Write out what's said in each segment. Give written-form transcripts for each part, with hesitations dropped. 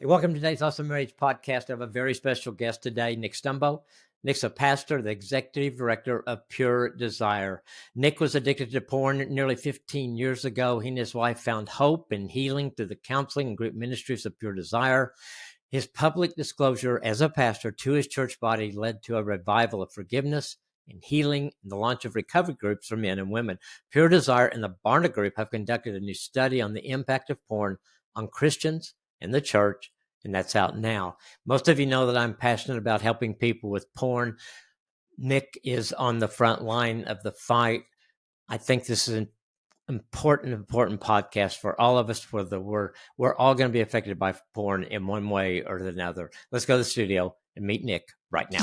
Hey, welcome to today's Awesome Marriage Podcast. I have a very special guest today, Nick Stumbo. Nick's a pastor, the executive director of Pure Desire. Nick was addicted to porn nearly 15 years ago. He and his wife found hope and healing through the counseling and group ministries of Pure Desire. His public disclosure as a pastor to his church body led to a revival of forgiveness and healing and the launch of recovery groups for men and women. Pure Desire and the Barna Group have conducted a new study on the impact of porn on Christians in the church, and that's out now. Most of you know that I'm passionate about helping people with porn. Nick is on the front line of the fight. I think this is an important podcast for all of us, whether we're all going to be affected by porn in one way or another. Let's go to the studio and meet Nick right now.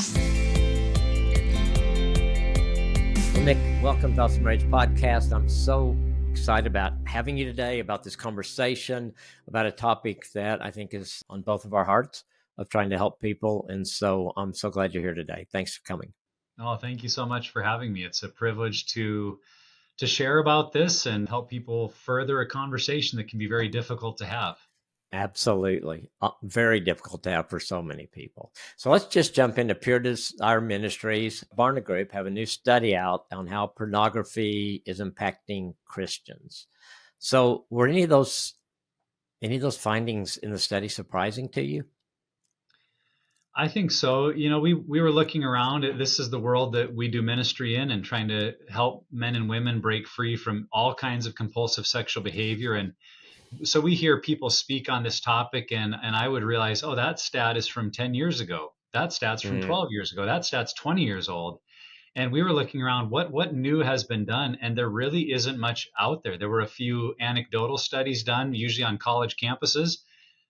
Well, Nick, welcome to Awesome Marriage Podcast. I'm so excited about having you today, about this conversation, about a topic that I think is on both of our hearts of trying to help people. And so I'm so glad you're here today. Thanks for coming. Oh, thank you so much for having me. It's a privilege to share about this and help people further a conversation that can be very difficult to have. Absolutely. Very difficult to have for so many people. So let's just jump into Pure Desire Ministries. Barna Group have a new study out on how pornography is impacting Christians. So were any of those findings in the study surprising to you? I think so. You know, we were looking around. This is the world that we do ministry in and trying to help men and women break free from all kinds of compulsive sexual behavior. And so we hear people speak on this topic, and I would realize, oh, that stat is from 10 years ago. That stat's from 12 years ago. That stat's 20 years old. And we were looking around, what new has been done? And there really isn't much out there. There were a few anecdotal studies done, usually on college campuses.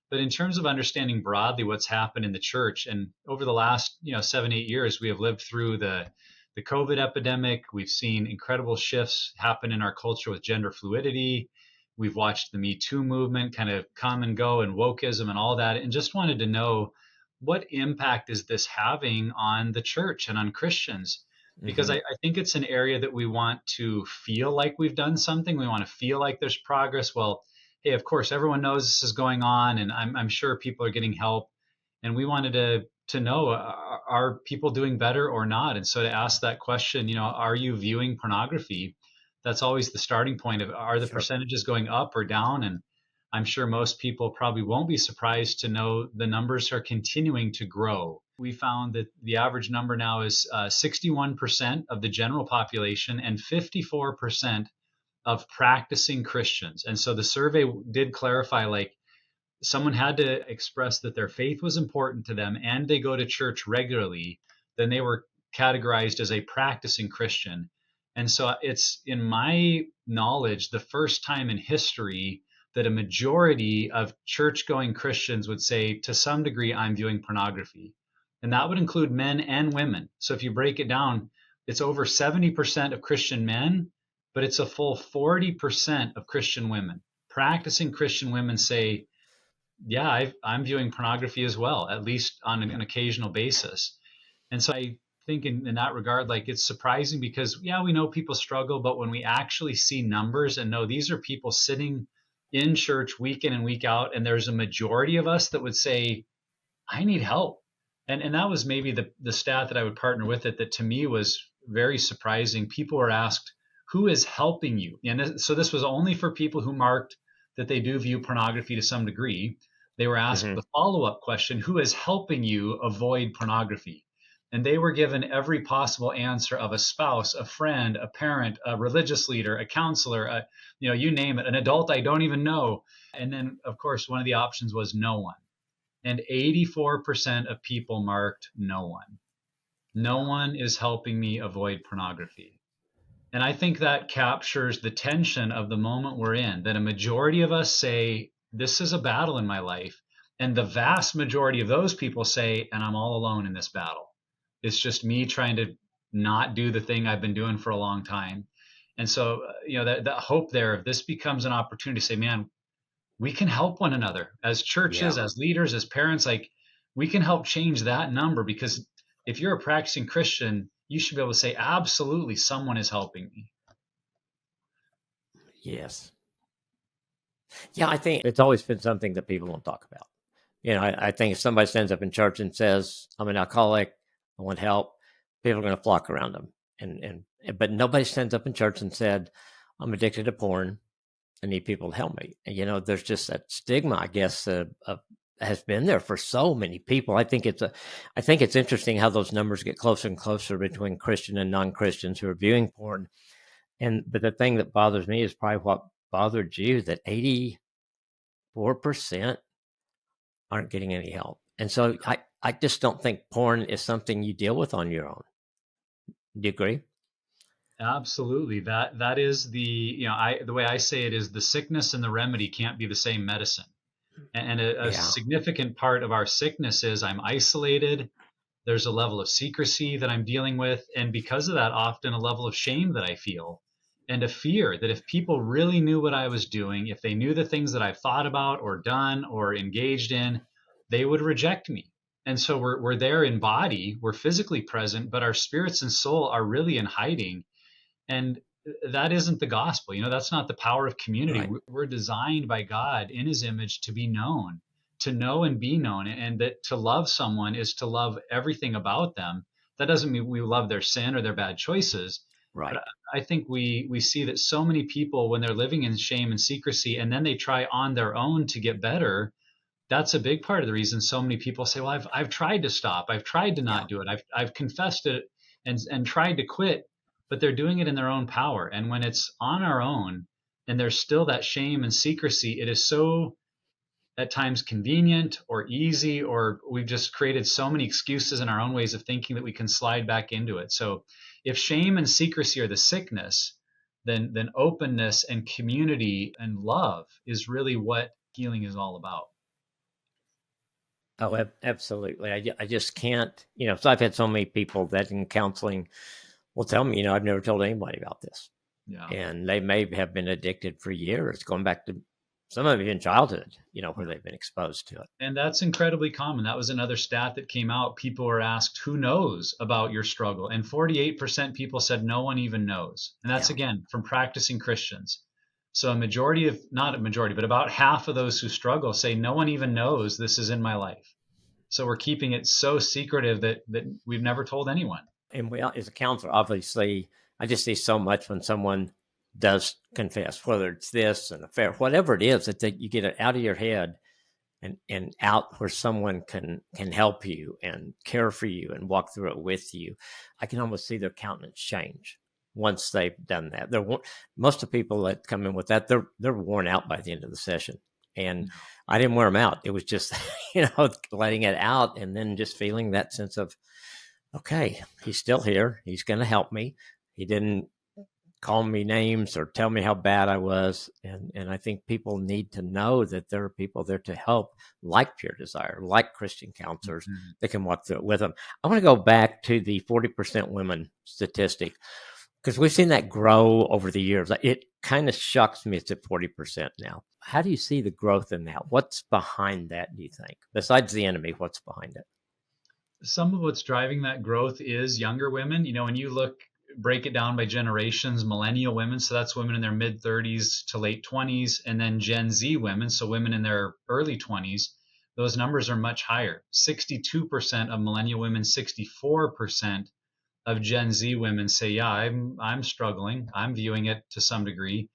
But in terms of understanding broadly what's happened in the church, and over the last 7-8 years, we have lived through the COVID epidemic. We've seen incredible shifts happen in our culture with gender fluidity. We've watched the Me Too movement kind of come and go, and wokeism and all that, and just wanted to know, what impact is this having on the church and on Christians? Because I think it's an area that we want to feel like we've done something. We want to feel like there's progress. Well, hey, of course, everyone knows this is going on, and I'm sure people are getting help. And we wanted to know, are people doing better or not? And so to ask that question, are you viewing pornography? That's always the starting point of, are the percentages going up or down? And I'm sure most people probably won't be surprised to know the numbers are continuing to grow. We found that the average number now is 61% of the general population and 54% of practicing Christians. And so the survey did clarify, like, someone had to express that their faith was important to them and they go to church regularly, then they were categorized as a practicing Christian. And so it's, in my knowledge, the first time in history that a majority of church-going Christians would say, to some degree, I'm viewing pornography. And that would include men and women. So if you break it down, it's over 70% of Christian men, but it's a full 40% of Christian women. Practicing Christian women say, yeah, I'm viewing pornography as well, at least on an occasional basis. And so I think in that regard, like, it's surprising because, yeah, we know people struggle, but when we actually see numbers and know these are people sitting in church week in and week out, and there's a majority of us that would say, I need help. And that was maybe the stat that I would partner with it, that to me was very surprising. People were asked, who is helping you? And so this was only for people who marked that they do view pornography to some degree. They were asked the follow-up question, who is helping you avoid pornography? And they were given every possible answer of a spouse, a friend, a parent, a religious leader, a counselor, you name it, an adult I don't even know. And then, of course, one of the options was no one. And 84% of people marked no one. No one is helping me avoid pornography. And I think that captures the tension of the moment we're in, that a majority of us say, this is a battle in my life. And the vast majority of those people say, and I'm all alone in this battle. It's just me trying to not do the thing I've been doing for a long time. And so, that hope there, if this becomes an opportunity to say, man, we can help one another as churches, as leaders, as parents, like, we can help change that number. Because if you're a practicing Christian, you should be able to say, absolutely, someone is helping me. Yes. Yeah, I think it's always been something that people don't talk about. I think if somebody stands up in church and says, I'm an alcoholic, I want help, people are going to flock around them. But nobody stands up in church and said, I'm addicted to porn. I need people to help me. And, there's just that stigma, I guess, has been there for so many people. I think it's interesting how those numbers get closer and closer between Christian and non-Christians who are viewing porn. But the thing that bothers me is probably what bothered you, that 84% aren't getting any help. And so I just don't think porn is something you deal with on your own. Do you agree? Absolutely. That is the way I say it is the sickness and the remedy can't be the same medicine. And a Yeah. significant part of our sickness is I'm isolated. There's a level of secrecy that I'm dealing with. And because of that, often a level of shame that I feel and a fear that if people really knew what I was doing, if they knew the things that I've thought about or done or engaged in, they would reject me. And so we're there in body, we're physically present, but our spirits and soul are really in hiding. And that isn't the gospel. That's not the power of community. Right. We're designed by God in his image to be known, to know and be known. And that to love someone is to love everything about them. That doesn't mean we love their sin or their bad choices. Right. But I think we see that so many people, when they're living in shame and secrecy, and then they try on their own to get better, that's a big part of the reason so many people say, well, I've tried to stop. I've tried to Yeah. not do it. I've confessed it and tried to quit, but they're doing it in their own power. And when it's on our own and there's still that shame and secrecy, it is so at times convenient or easy, or we've just created so many excuses in our own ways of thinking that we can slide back into it. So if shame and secrecy are the sickness, then openness and community and love is really what healing is all about. Oh, absolutely. I just can't, so I've had so many people that in counseling will tell me, I've never told anybody about this. Yeah. And they may have been addicted for years, going back to some of it in childhood, where they've been exposed to it. And that's incredibly common. That was another stat that came out. People were asked, who knows about your struggle? And 48% people said no one even knows. And that's, Yeah. again, from practicing Christians. So not a majority, but about half of those who struggle say no one even knows this is in my life. So we're keeping it so secretive that we've never told anyone. And as a counselor, obviously, I just see so much when someone does confess, whether it's this, an affair, whatever it is, that you get it out of your head and out where someone can help you and care for you and walk through it with you. I can almost see their countenance change once they've done that. Most of the people that come in with that, they're worn out by the end of the session. And I didn't wear them out. It was just, letting it out and then just feeling that sense of, okay, he's still here. He's going to help me. He didn't call me names or tell me how bad I was. And I think people need to know that there are people there to help, like Pure Desire, like Christian counselors that can walk through it with them. I want to go back to the 40% women statistic, because we've seen that grow over the years. It kind of shocks me it's at 40% now. How do you see the growth in that? What's behind that, do you think? Besides the enemy, what's behind it? Some of what's driving that growth is younger women. When you break it down by generations, millennial women, so that's women in their mid 30s to late 20s, and then Gen Z women, so women in their early 20s, those numbers are much higher. 62% of millennial women, 64% of Gen Z women say, yeah, I'm struggling. I'm viewing it to some degree.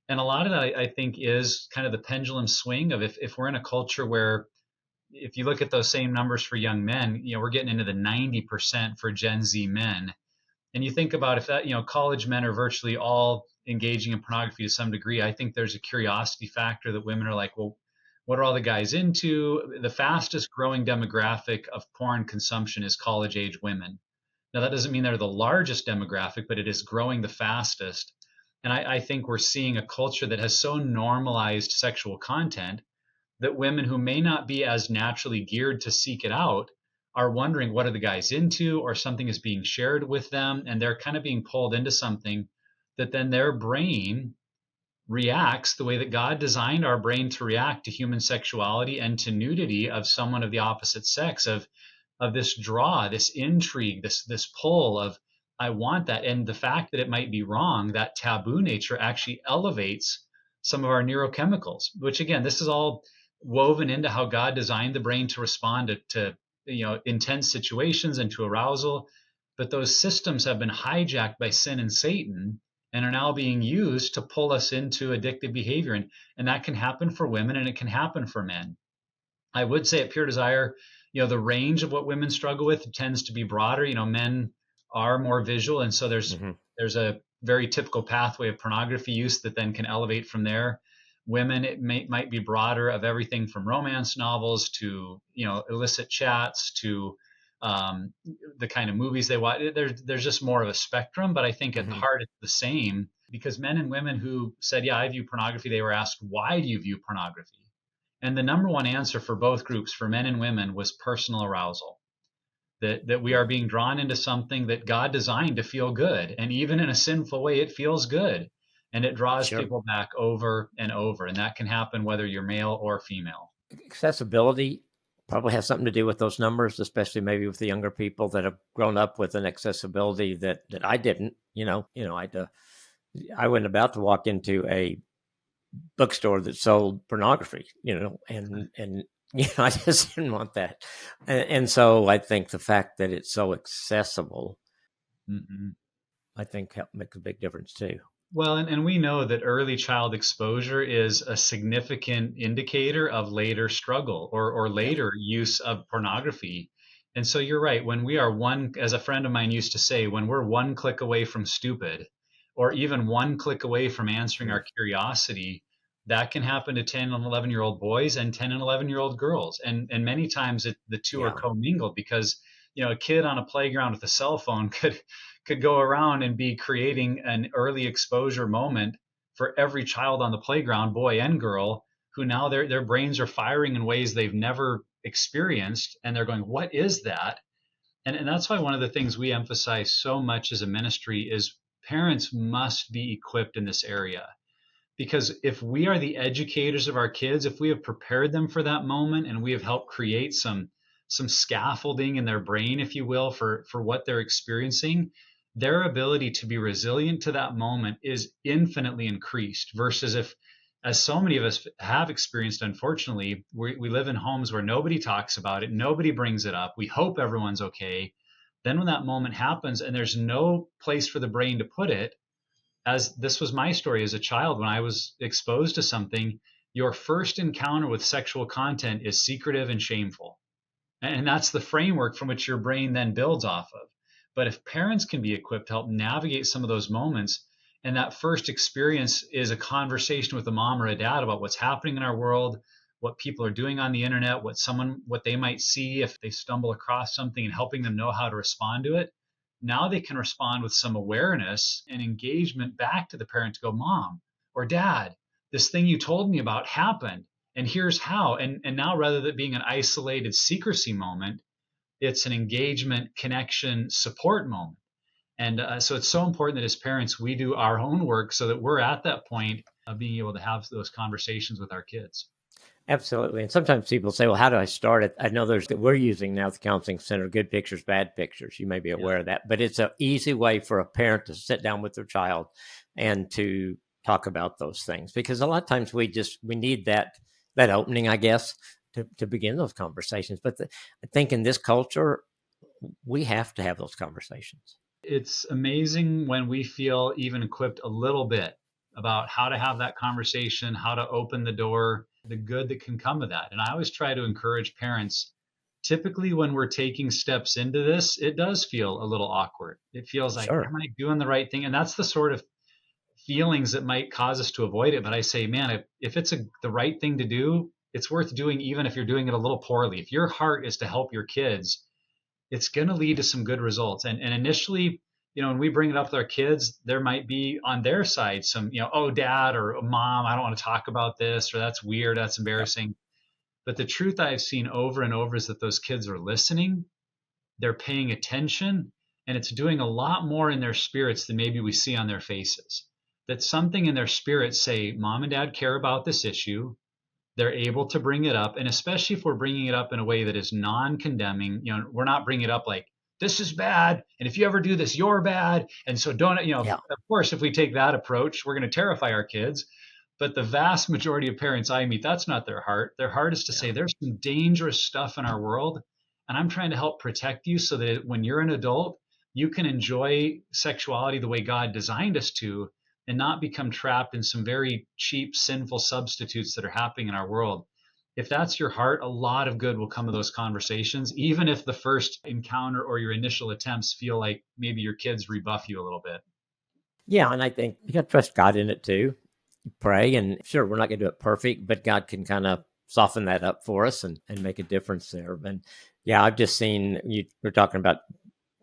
And a lot of that, I think, is kind of the pendulum swing of if we're in a culture where, if you look at those same numbers for young men, we're getting into the 90% for Gen Z men. And you think about if that, college men are virtually all engaging in pornography to some degree, I think there's a curiosity factor that women are like, well, what are all the guys into? The fastest growing demographic of porn consumption is college age women. Now, that doesn't mean they're the largest demographic, but it is growing the fastest. And I think we're seeing a culture that has so normalized sexual content that women who may not be as naturally geared to seek it out are wondering what are the guys into, or something is being shared with them, and they're kind of being pulled into something that then their brain reacts the way that God designed our brain to react to human sexuality and to nudity of someone of the opposite sex, of this draw, this intrigue, this pull of I want that. And the fact that it might be wrong, that taboo nature actually elevates some of our neurochemicals, which again, this is all woven into how God designed the brain to respond to intense situations and to arousal. But those systems have been hijacked by sin and Satan and are now being used to pull us into addictive behavior. And that can happen for women and it can happen for men. I would say at Pure Desire, the range of what women struggle with tends to be broader. Men are more visual, and so Hmm. there's a very typical pathway of pornography use that then can elevate from there. Women, it might be broader, of everything from romance novels to illicit chats to the kind of movies they watch. There's just more of a spectrum, but I think at the Hmm. heart it's the same, because men and women who said, "Yeah, I view pornography," they were asked, "Why do you view pornography?" And the number one answer for both groups, for men and women, was personal arousal. That we are being drawn into something that God designed to feel good. And even in a sinful way, it feels good. And it draws Sure. people back over and over. And that can happen whether you're male or female. Accessibility probably has something to do with those numbers, especially maybe with the younger people that have grown up with an accessibility that I didn't. I wasn't about to walk into a bookstore that sold pornography, and I just didn't want that. And so I think the fact that it's so accessible, Mm-hmm. I think makes a big difference too. Well, and we know that early child exposure is a significant indicator of later struggle or Yeah. later use of pornography. And so you're right. When we are one, as a friend of mine used to say, when we're one click away from stupid, or even one click away from answering Mm. our curiosity, that can happen to 10 and 11-year-old boys and 10 and 11-year-old girls. And many times the two are Yeah. commingled, because, a kid on a playground with a cell phone could go around and be creating an early exposure moment for every child on the playground, boy and girl, who now their brains are firing in ways they've never experienced, and they're going, "What is that?" And that's why one of the things we emphasize so much as a ministry is parents must be equipped in this area. Because if we are the educators of our kids, if we have prepared them for that moment and we have helped create some scaffolding in their brain, if you will, for what they're experiencing, their ability to be resilient to that moment is infinitely increased. Versus if, as so many of us have experienced, unfortunately, we live in homes where nobody talks about it, nobody brings it up, we hope everyone's okay. Then when that moment happens and there's no place for the brain to put it, as this was my story as a child, when I was exposed to something, your first encounter with sexual content is secretive and shameful. And that's the framework from which your brain then builds off of. But if parents can be equipped to help navigate some of those moments, and that first experience is a conversation with a mom or a dad about what's happening in our world, what people are doing on the internet, what they might see if they stumble across something, and helping them know how to respond to it. Now they can respond with some awareness and engagement back to the parent to go, "Mom or Dad, this thing you told me about happened, and here's how." And now, rather than being an isolated secrecy moment, it's an engagement, connection, support moment. And so it's so important that as parents we do our own work so that we're at that point of being able to have those conversations with our kids. Absolutely. And sometimes people say, well, how do I start it? I know there's that we're using now at the counseling center, good pictures, bad pictures. You may be Yeah. aware of that, but it's an easy way for a parent to sit down with their child and to talk about those things, because a lot of times we need that opening, I guess, to begin those conversations. But I think in this culture, we have to have those conversations. It's amazing when we feel even equipped a little bit about how to have that conversation, how to open the door, the good that can come of that. And I always try to encourage parents. Typically, when we're taking steps into this, it does feel a little awkward. It feels like, Sure. am I doing the right thing? And that's the sort of feelings that might cause us to avoid it. But I say, man, if it's the right thing to do, it's worth doing, even if you're doing it a little poorly. If your heart is to help your kids, it's going to lead to some good results. And initially, when we bring it up with our kids, there might be on their side some, "Oh, Dad or Mom, I don't want to talk about this," or "That's weird, that's Yep. embarrassing." But the truth I've seen over and over is that those kids are listening, they're paying attention, and it's doing a lot more in their spirits than maybe we see on their faces. That something in their spirits say, "Mom and Dad care about this issue." They're able to bring it up, and especially if we're bringing it up in a way that is non-condemning. We're not bringing it up like, "This is bad, and if you ever do this, you're bad, and so don't." Yeah. Of course, if we take that approach, we're going to terrify our kids. But the vast majority of parents I meet, that's not their heart. Their heart is to Yeah. say, there's some dangerous stuff in our world, and I'm trying to help protect you so that when you're an adult, you can enjoy sexuality the way God designed us to and not become trapped in some very cheap, sinful substitutes that are happening in our world. If that's your heart, a lot of good will come of those conversations, even if the first encounter or your initial attempts feel like maybe your kids rebuff you a little bit. Yeah, and I think you got to trust God in it too. Pray, and sure, we're not going to do it perfect, but God can kind of soften that up for us and make a difference there. And yeah, I've just seen, you were talking about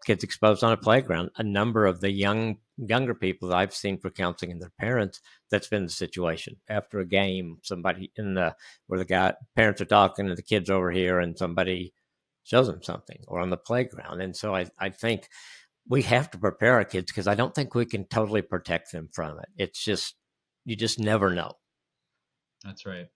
kids exposed on a playground. A number of the younger people that I've seen for counseling and their parents, that's been the situation. After a game, somebody where the parents are talking and the kids over here, and somebody shows them something, or on the playground. And so I think we have to prepare our kids, because I don't think we can totally protect them from it. It's just, you just never know That's right.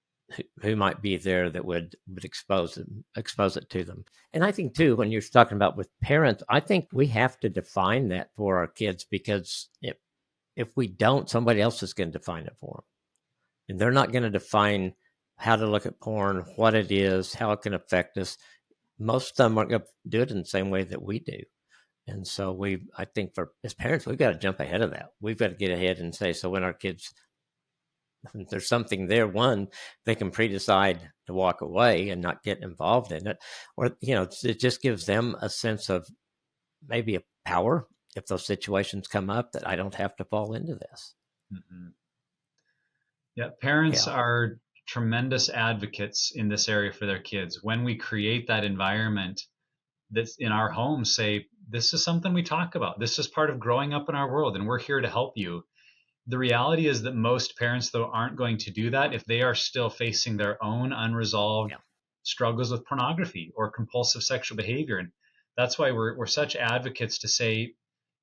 who might be there that would expose it to them. And I think too, when you're talking about with parents, I think we have to define that for our kids, because if we don't, somebody else is going to define it for them, and they're not going to define how to look at porn, what it is, how it can affect us. Most of them aren't going to do it in the same way that we do. And so I think as parents, we've got to jump ahead of that. We've got to get ahead and say, so when our kids, if there's something there, one, they can pre-decide to walk away and not get involved in it. Or, it just gives them a sense of maybe a power if those situations come up, that I don't have to fall into this. Mm-hmm. Yeah, parents Yeah. are tremendous advocates in this area for their kids. When we create that environment that's in our home, say, this is something we talk about. This is part of growing up in our world, and we're here to help you. The reality is that most parents, though, aren't going to do that if they are still facing their own unresolved Yeah. struggles with pornography or compulsive sexual behavior. And that's why we're such advocates to say,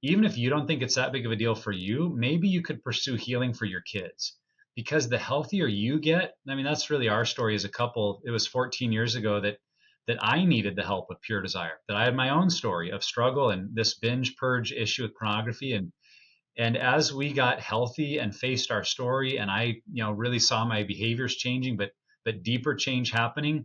even if you don't think it's that big of a deal for you, maybe you could pursue healing for your kids. Because the healthier you get, I mean, that's really our story as a couple. It was 14 years ago that I needed the help of Pure Desire, that I had my own story of struggle and this binge purge issue with pornography. And as we got healthy and faced our story, and I, really saw my behaviors changing, but deeper change happening,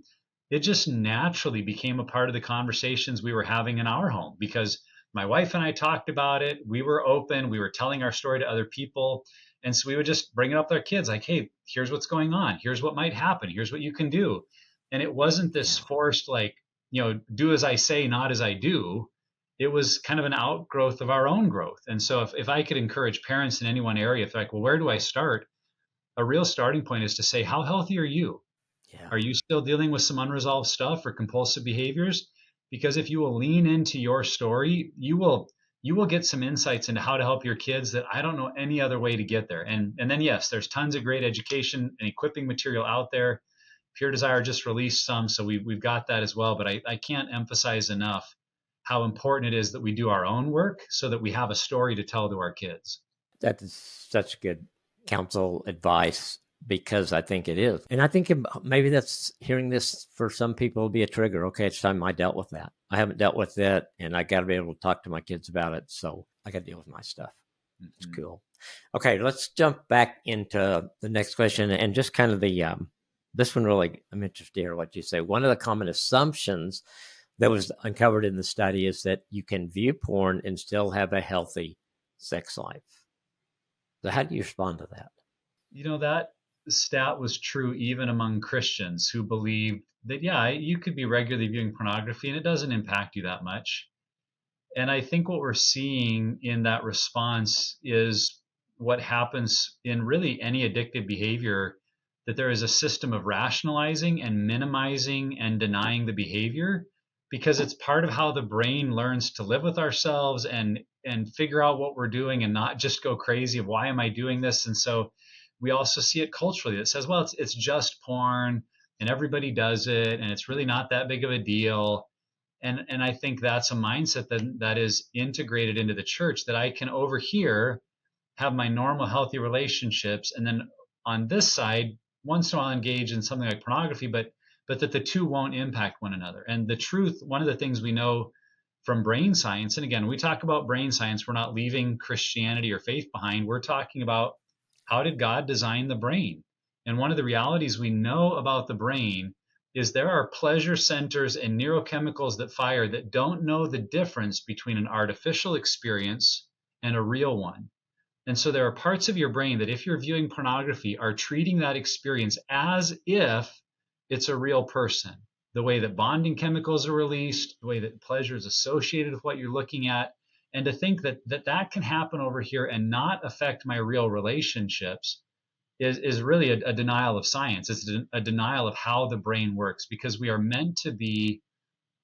it just naturally became a part of the conversations we were having in our home, because my wife and I talked about it. We were open. We were telling our story to other people. And so we would just bring it up with our kids, like, hey, here's what's going on. Here's what might happen. Here's what you can do. And it wasn't this Yeah. forced, like, do as I say, not as I do. It was kind of an outgrowth of our own growth. And so if I could encourage parents in any one area, if they're like, well, where do I start? A real starting point is to say, how healthy are you? Yeah. Are you still dealing with some unresolved stuff or compulsive behaviors? Because if you will lean into your story, you will get some insights into how to help your kids that I don't know any other way to get there. And then yes, there's tons of great education and equipping material out there. Pure Desire just released some, so we've got that as well. But I can't emphasize enough how important it is that we do our own work so that we have a story to tell to our kids. That is such good counsel advice, because I think it is. And I think maybe that's, hearing this for some people will be a trigger. Okay, it's time I dealt with that. I haven't dealt with it, and I got to be able to talk to my kids about it. So I got to deal with my stuff. It's cool. Okay, let's jump back into the next question, and just kind of this one really, I'm interested to hear what you say. One of the common assumptions that was uncovered in the study is that you can view porn and still have a healthy sex life. So how do you respond to that? That stat was true even among Christians who believed that, yeah, you could be regularly viewing pornography and it doesn't impact you that much. And I think what we're seeing in that response is what happens in really any addictive behavior, that there is a system of rationalizing and minimizing and denying the behavior, because it's part of how the brain learns to live with ourselves and figure out what we're doing and not just go crazy of why am I doing this. And so we also see it culturally that says, well, it's just porn and everybody does it and it's really not that big of a deal. And I think that's a mindset that is integrated into the church, that I can over here have my normal healthy relationships, and then on this side once in a while engage in something like pornography, but that the two won't impact one another. And the truth, one of the things we know from brain science, and again, we talk about brain science, we're not leaving Christianity or faith behind, we're talking about how did God design the brain? And one of the realities we know about the brain is there are pleasure centers and neurochemicals that fire that don't know the difference between an artificial experience and a real one. And so there are parts of your brain that, if you're viewing pornography, are treating that experience as if it's a real person. The way that bonding chemicals are released, the way that pleasure is associated with what you're looking at, and to think that can happen over here and not affect my real relationships is really a denial of science. It's a denial of how the brain works, because we are meant to be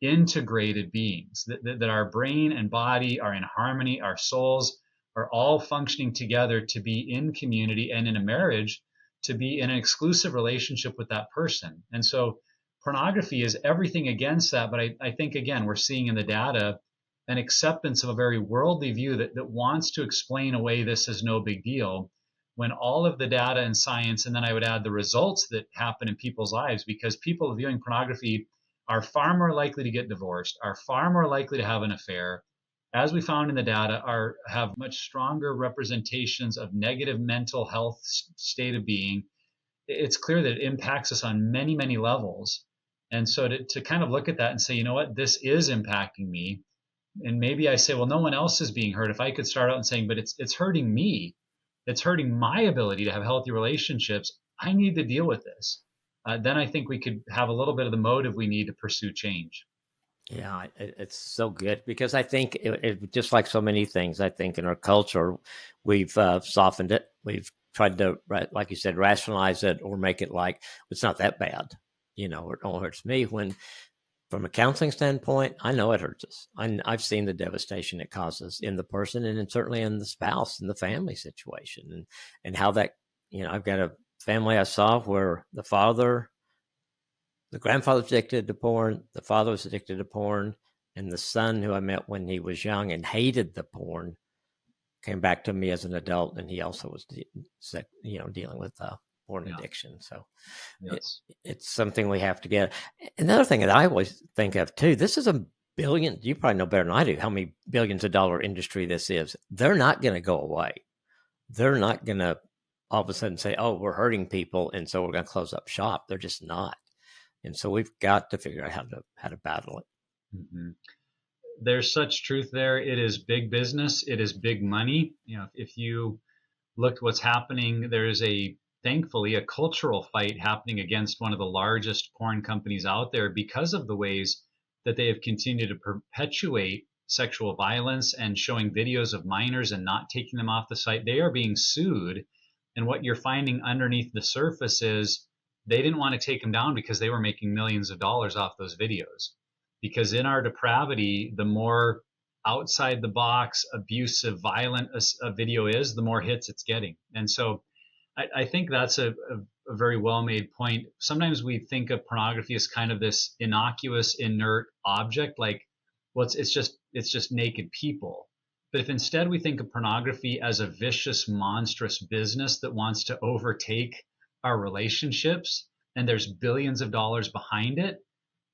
integrated beings, that our brain and body are in harmony, our souls are all functioning together to be in community, and in a marriage to be in an exclusive relationship with that person. And so pornography is everything against that. But I think, again, we're seeing in the data an acceptance of a very worldly view that wants to explain away this as no big deal, when all of the data and science, and then I would add the results that happen in people's lives, because people viewing pornography are far more likely to get divorced, are far more likely to have an affair, as we found in the data, have much stronger representations of negative mental health state of being. It's clear that it impacts us on many, many levels. And so to kind of look at that and say, you know what, this is impacting me. And maybe I say, well, no one else is being hurt. If I could start out and saying, but it's hurting me. It's hurting my ability to have healthy relationships. I need to deal with this. Then I think we could have a little bit of the motive we need to pursue change. Yeah, it's so good, because I think it just like so many things, I think in our culture, we've softened it. We've tried to, like you said, rationalize it or make it like it's not that bad, or it only hurts me. When from a counseling standpoint, I know it hurts us. I've seen the devastation it causes in the person, and then certainly in the spouse and the family situation, and how that, I've got a family I saw where the grandfather was addicted to porn, the father was addicted to porn, and the son, who I met when he was young and hated the porn, came back to me as an adult, and he also was, dealing with porn addiction. So Yes. it's something we have to get. Another thing that I always think of too, this is a billion, you probably know better than I do how many billions of dollar industry this is. They're not going to go away. They're not going to all of a sudden say, oh, we're hurting people, and so we're going to close up shop. They're just not. And so we've got to figure out how to battle it. Mm-hmm. There's such truth there. It is big business. It is big money. If you look at what's happening, there's thankfully a cultural fight happening against one of the largest porn companies out there, because of the ways that they have continued to perpetuate sexual violence and showing videos of minors and not taking them off the site. They are being sued. And what you're finding underneath the surface is they didn't want to take them down because they were making millions of dollars off those videos. Because in our depravity, the more outside the box, abusive, violent a video is, the more hits it's getting. And so I think that's a very well-made point. Sometimes we think of pornography as kind of this innocuous, inert object, like, well, it's just naked people. But if instead we think of pornography as a vicious, monstrous business that wants to overtake our relationships, and there's billions of dollars behind it,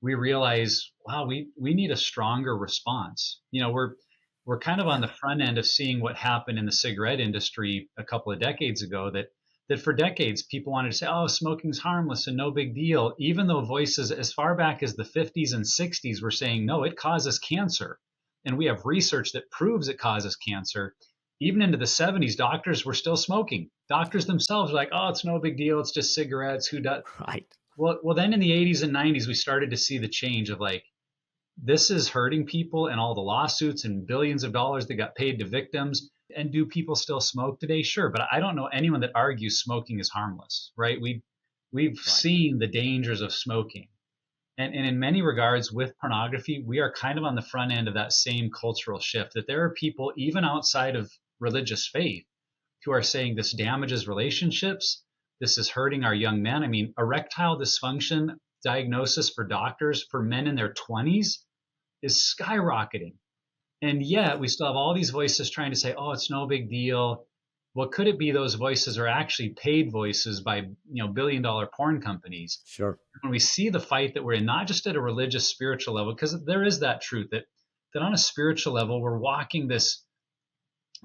we realize, wow, we need a stronger response. We're kind of on the front end of seeing what happened in the cigarette industry a couple of decades ago, that for decades people wanted to say, oh, smoking's harmless and no big deal, even though voices as far back as the 50s and 60s were saying, no, it causes cancer. And we have research that proves it causes cancer. Even into the 70s, doctors were still smoking. Doctors themselves were like, oh, it's no big deal. It's just cigarettes. Who does? Right. Well, then in the 80s and 90s, we started to see the change of like, this is hurting people, and all the lawsuits and billions of dollars that got paid to victims. And do people still smoke today? Sure. But I don't know anyone that argues smoking is harmless, right? We've seen the dangers of smoking. And in many regards, with pornography, we are kind of on the front end of that same cultural shift, that there are people, even outside of religious faith, who are saying this damages relationships. This is hurting our young men. I mean, erectile dysfunction diagnosis for doctors for men in their 20s is skyrocketing. And yet we still have all these voices trying to say, oh, it's no big deal. Well, could it be those voices are actually paid voices by, billion-dollar porn companies? Sure. When we see the fight that we're in, not just at a religious, spiritual level, because there is that truth that on a spiritual level, we're walking this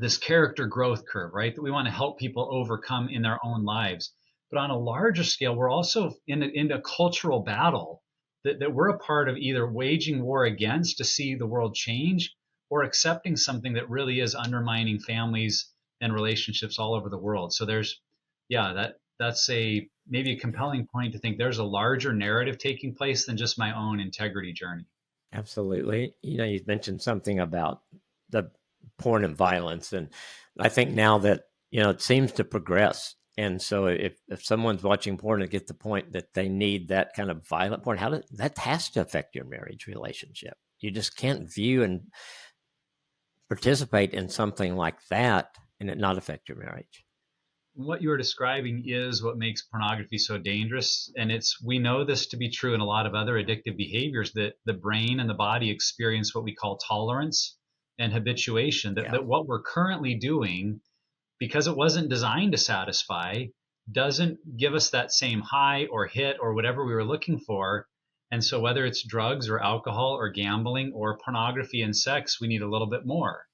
this character growth curve, right? That we want to help people overcome in their own lives. But on a larger scale, we're also in a cultural battle that we're a part of, either waging war against to see the world change, or accepting something that really is undermining families and relationships all over the world. So that's maybe a compelling point to think there's a larger narrative taking place than just my own integrity journey. Absolutely. You mentioned something about the porn and violence, and I think now that it seems to progress. And so if someone's watching porn and get the point that they need that kind of violent porn, that has to affect your marriage relationship. You just can't view and participate in something like that and it not affect your marriage. What you are describing is what makes pornography so dangerous. And we know this to be true in a lot of other addictive behaviors, that the brain and the body experience what we call tolerance and habituation, that what we're currently doing, because it wasn't designed to satisfy, doesn't give us that same high or hit or whatever we were looking for. And so whether it's drugs or alcohol or gambling or pornography and sex, we need a little bit more.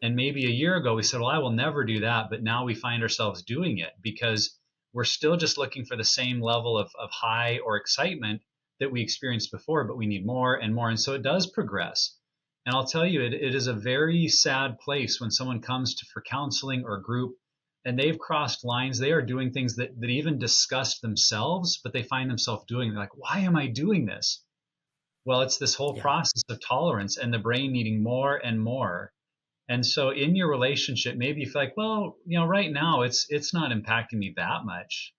And maybe a year ago we said, well, I will never do that. But now we find ourselves doing it because we're still just looking for the same level of high or excitement that we experienced before, but we need more and more. And so it does progress. And I'll tell you, it is a very sad place when someone comes for counseling or group and they've crossed lines. They are doing things that even disgust themselves, but they find themselves doing. They're like, why am I doing this? Well, it's this whole process of tolerance and the brain needing more and more. And so in your relationship, maybe you feel like, well, right now it's not impacting me that much,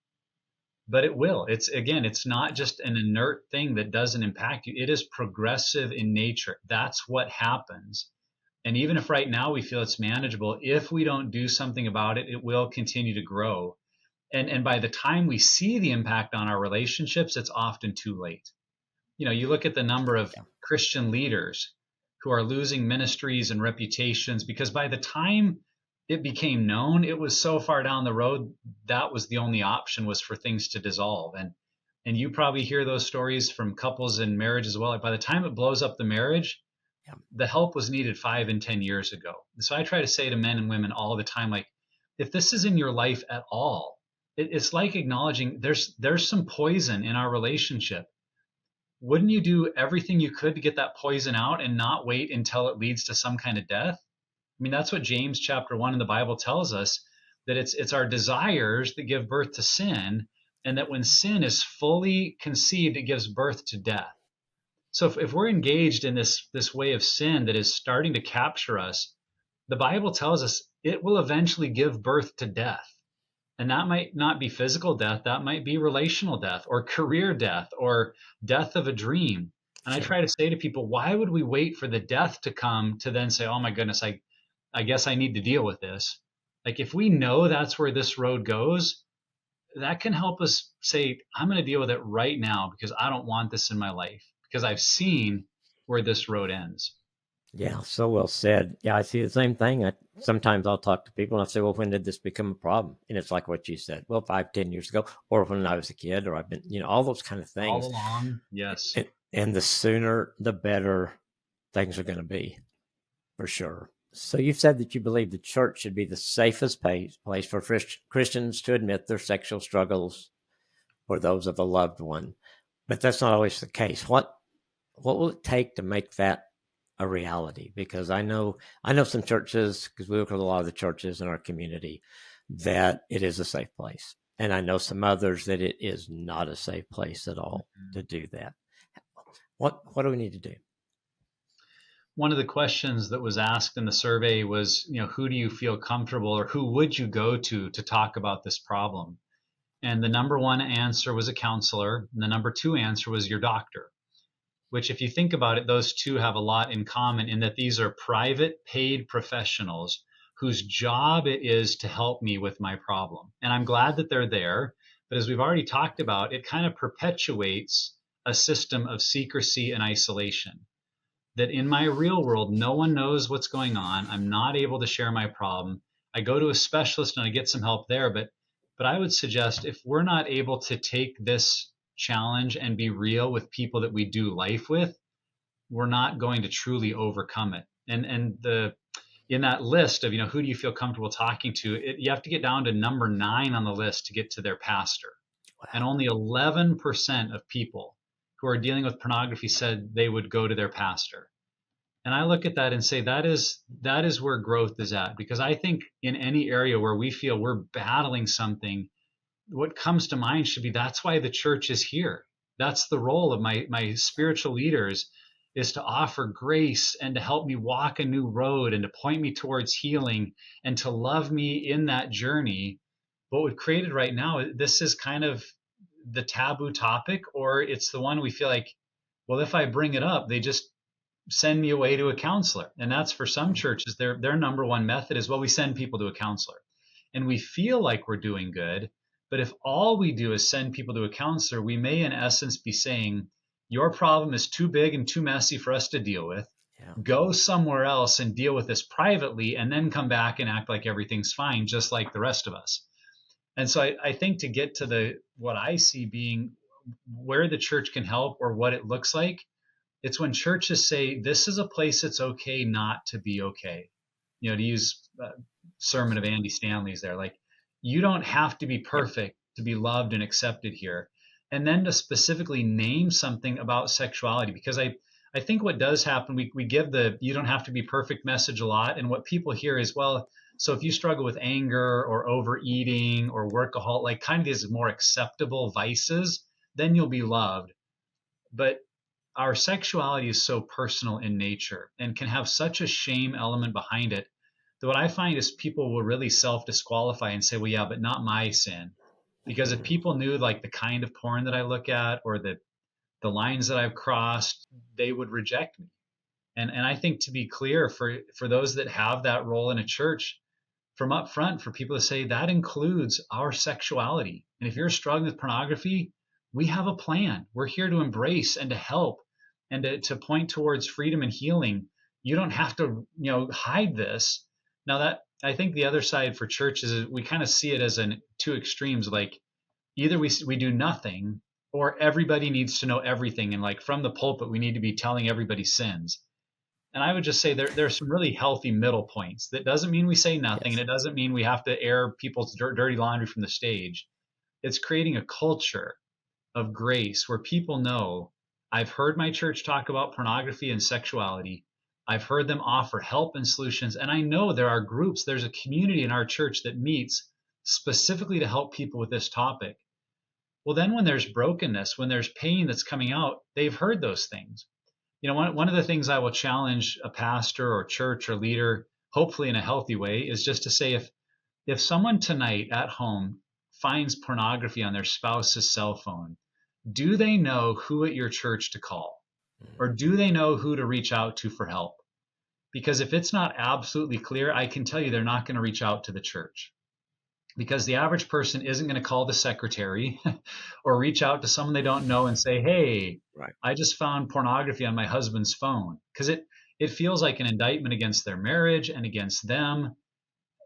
but it will. It's not just an inert thing that doesn't impact you. It is progressive in nature. That's what happens. And even if right now we feel it's manageable, if we don't do something about it, it will continue to grow. And by the time we see the impact on our relationships, it's often too late. You look at the number of Christian leaders who are losing ministries and reputations because by the time it became known, it was so far down the road, that was the only option, was for things to dissolve. And you probably hear those stories from couples in marriage as well. Like by the time it blows up the marriage, the help was needed 5 and 10 years ago. And so I try to say to men and women all the time, like, if this is in your life at all, it's like acknowledging there's some poison in our relationship. Wouldn't you do everything you could to get that poison out and not wait until it leads to some kind of death? I mean, that's what James chapter 1 in the Bible tells us, that it's our desires that give birth to sin, and that when sin is fully conceived, it gives birth to death. So if we're engaged in this way of sin that is starting to capture us, the Bible tells us it will eventually give birth to death. And that might not be physical death. That might be relational death or career death or death of a dream. And I try to say to people, why would we wait for the death to come to then say, oh my goodness, I guess I need to deal with this. Like if we know that's where this road goes, that can help us say, I'm going to deal with it right now because I don't want this in my life, because I've seen where this road ends. Yeah, so well said. Yeah, I see the same thing. Sometimes I'll talk to people and I say, well, when did this become a problem? And it's like what you said, well, 5, 10 years ago, or when I was a kid, or I've been, all those kind of things. All along, yes. And the sooner, the better things are going to be, for sure. So you've said that you believe the church should be the safest place for Christians to admit their sexual struggles or those of a loved one. But that's not always the case. What will it take to make that a reality? Because I know some churches, because we work with a lot of the churches in our community, that it is a safe place. And I know some others that it is not a safe place at all to do that. What do we need to do? One of the questions that was asked in the survey was, who do you feel comfortable, or who would you go to talk about this problem? And the number one answer was a counselor. And the number two answer was your doctor, which if you think about it, those two have a lot in common in that these are private paid professionals whose job it is to help me with my problem. And I'm glad that they're there. But as we've already talked about, it kind of perpetuates a system of secrecy and isolation. That in my real world, no one knows what's going on. I'm not able to share my problem. I go to a specialist and I get some help there. But I would suggest if we're not able to take this challenge and be real with people that we do life with, we're not going to truly overcome it. And in that list of, who do you feel comfortable talking to, you have to get down to number 9 on the list to get to their pastor. And only 11% of people who are dealing with pornography said they would go to their pastor. And I look at that and say that is where growth is at, because I think in any area where we feel we're battling something, what comes to mind should be, that's why the church is here. That's the role of my spiritual leaders, is to offer grace and to help me walk a new road and to point me towards healing and to love me in that journey. What we've created right now, this is kind of the taboo topic, or it's the one we feel like, well, if I bring it up, they just send me away to a counselor. And that's, for some churches, their number one method is, well, we send people to a counselor. And we feel like we're doing good. But if all we do is send people to a counselor, we may in essence be saying, your problem is too big and too messy for us to deal with. Yeah. Go somewhere else and deal with this privately, and then come back and act like everything's fine, just like the rest of us. And so I think to get to what I see being where the church can help, or what it looks like, it's when churches say, this is a place it's okay not to be okay. To use sermon of Andy Stanley's there, like, you don't have to be perfect to be loved and accepted here. And then to specifically name something about sexuality, because I think what does happen, we give the you don't have to be perfect message a lot. And what people hear is, well, so if you struggle with anger or overeating or workaholic, like kind of these more acceptable vices, then you'll be loved. But our sexuality is so personal in nature and can have such a shame element behind it that what I find is people will really self-disqualify and say, well, yeah, but not my sin. Because if people knew like the kind of porn that I look at, or the lines that I've crossed, they would reject me. And I think, to be clear, for those that have that role in a church, from up front, for people to say that includes our sexuality. And if you're struggling with pornography, we have a plan. We're here to embrace and to help and to point towards freedom and healing. You don't have to, hide this. Now, that I think the other side for churches is we kind of see it as two extremes. Like, either we do nothing, or everybody needs to know everything. And like from the pulpit, we need to be telling everybody sins. And I would just say there's some really healthy middle points. That doesn't mean we say nothing, and it doesn't mean we have to air people's dirty laundry from the stage. It's creating a culture of grace where people know, I've heard my church talk about pornography and sexuality. I've heard them offer help and solutions. And I know there are groups, there's a community in our church that meets specifically to help people with this topic. Well, then when there's brokenness, when there's pain that's coming out, they've heard those things. One of the things I will challenge a pastor or church or leader, hopefully in a healthy way, is just to say, if someone tonight at home finds pornography on their spouse's cell phone, do they know who at your church to call? Or do they know who to reach out to for help? Because if it's not absolutely clear, I can tell you they're not going to reach out to the church. Because the average person isn't going to call the secretary or reach out to someone they don't know and say, hey, I just found pornography on my husband's phone. Because it feels like an indictment against their marriage and against them.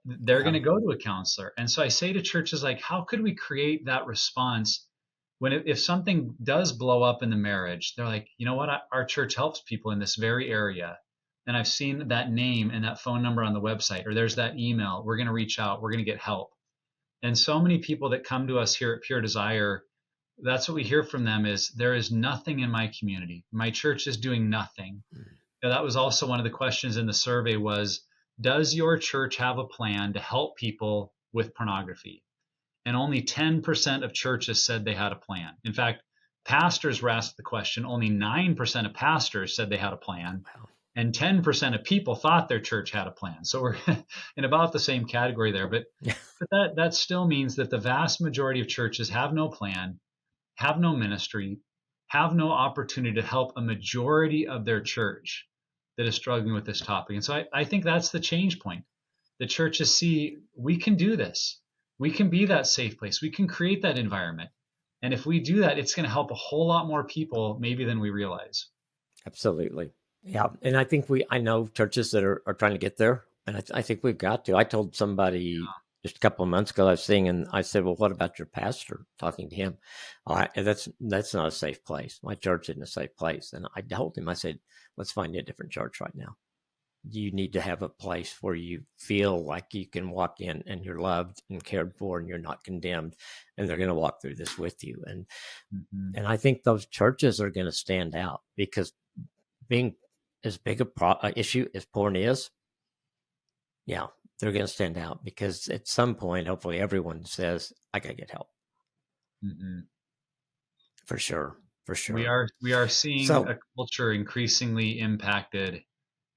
They're going to go to a counselor. And so I say to churches, like, how could we create that response when if something does blow up in the marriage? They're like, you know what? Our church helps people in this very area. And I've seen that name and that phone number on the website, or there's that email. We're going to reach out. We're going to get help. And so many people that come to us here at Pure Desire, that's what we hear from them is, there is nothing in my community. My church is doing nothing. Now, that was also one of the questions in the survey was, does your church have a plan to help people with pornography? And only 10% of churches said they had a plan. In fact, pastors were asked the question. Only 9% of pastors said they had a plan. Wow. And 10% of people thought their church had a plan. So we're in about the same category there. But that still means that the vast majority of churches have no plan, have no ministry, have no opportunity to help a majority of their church that is struggling with this topic. And so I think that's the change point. The churches see, we can do this. We can be that safe place. We can create that environment. And if we do that, it's going to help a whole lot more people maybe than we realize. Absolutely. Yeah. And I think I know churches that are trying to get there. And I think we've got to. I told somebody just a couple of months ago, I was seeing, and I said, well, what about your pastor? Talking to him. That's not a safe place. My church isn't a safe place. And I told him, I said, let's find a different church right now. you need to have a place where you feel like you can walk in and you're loved and cared for and you're not condemned, and they're going to walk through this with you. And I think those churches are going to stand out, because being as big a issue as porn is, yeah, they're going to stand out, because at some point, hopefully everyone says, I got to get help. For sure. We are seeing So, a culture increasingly impacted,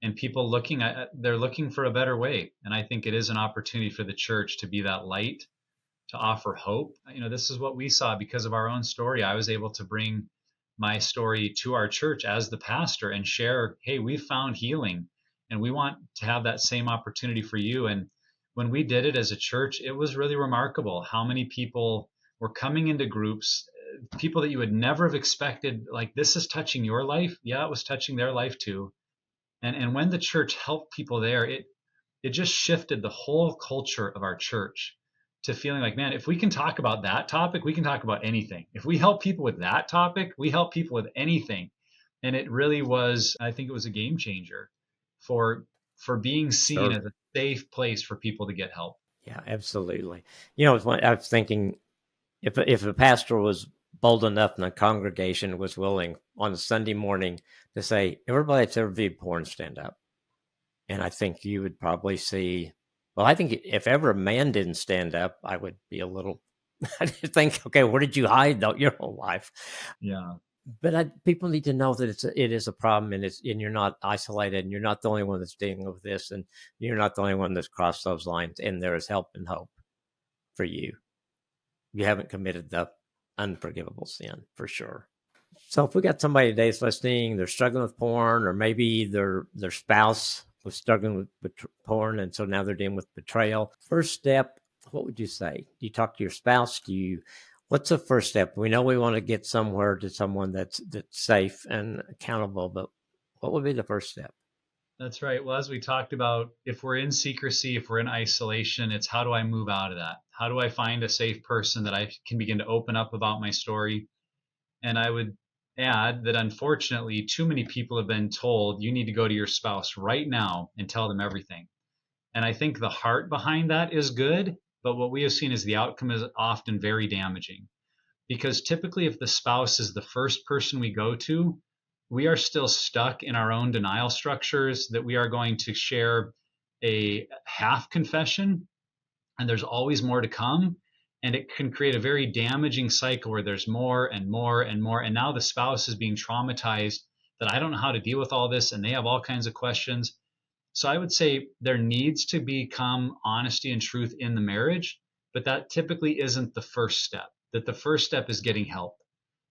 and people they're looking for a better way. And I think it is an opportunity for the church to be that light, to offer hope. This is what we saw because of our own story. I was able to bring my story to our church as the pastor and share, hey, we found healing, and we want to have that same opportunity for you. And when we did it as a church, it was really remarkable how many people were coming into groups, people that you would never have expected, like, this is touching your life. Yeah, it was touching their life too. And when the church helped people there, it just shifted the whole culture of our church to feeling like, man, if we can talk about that topic, we can talk about anything. If we help people with that topic, we help people with anything. And it really was, I think it was a game changer for being seen sure. as a safe place for people to get help. Yeah, absolutely. I was thinking, if a pastor was bold enough and the congregation was willing on a Sunday morning to say, everybody that's ever viewed porn, stand up. And I think you would probably see, well, I think if ever a man didn't stand up, I would be a little, I'd think, okay, where did you hide your whole life? Yeah. But people need to know that it is a problem, and you're not isolated, and you're not the only one that's dealing with this, and you're not the only one that's crossed those lines, and there is help and hope for you. You haven't committed the unforgivable sin, for sure. So if we got somebody today that's listening, they're struggling with porn, or maybe their spouse was struggling with porn, and so now they're dealing with betrayal. First step, what would you say? Do you talk to your spouse? What's the first step? We know we want to get somewhere to someone that's safe and accountable, but what would be the first step? That's right. Well, as we talked about, if we're in secrecy, if we're in isolation, it's how do I move out of that? How do I find a safe person that I can begin to open up about my story? And I would add that unfortunately, too many people have been told you need to go to your spouse right now and tell them everything. And I think the heart behind that is good, but what we have seen is the outcome is often very damaging. Because typically, if the spouse is the first person we go to, we are still stuck in our own denial structures that we are going to share a half confession, and there's always more to come. And it can create a very damaging cycle where there's more and more and more. And now the spouse is being traumatized that I don't know how to deal with all this, and they have all kinds of questions. So I would say there needs to become honesty and truth in the marriage, but that typically isn't the first step. That the first step is getting help.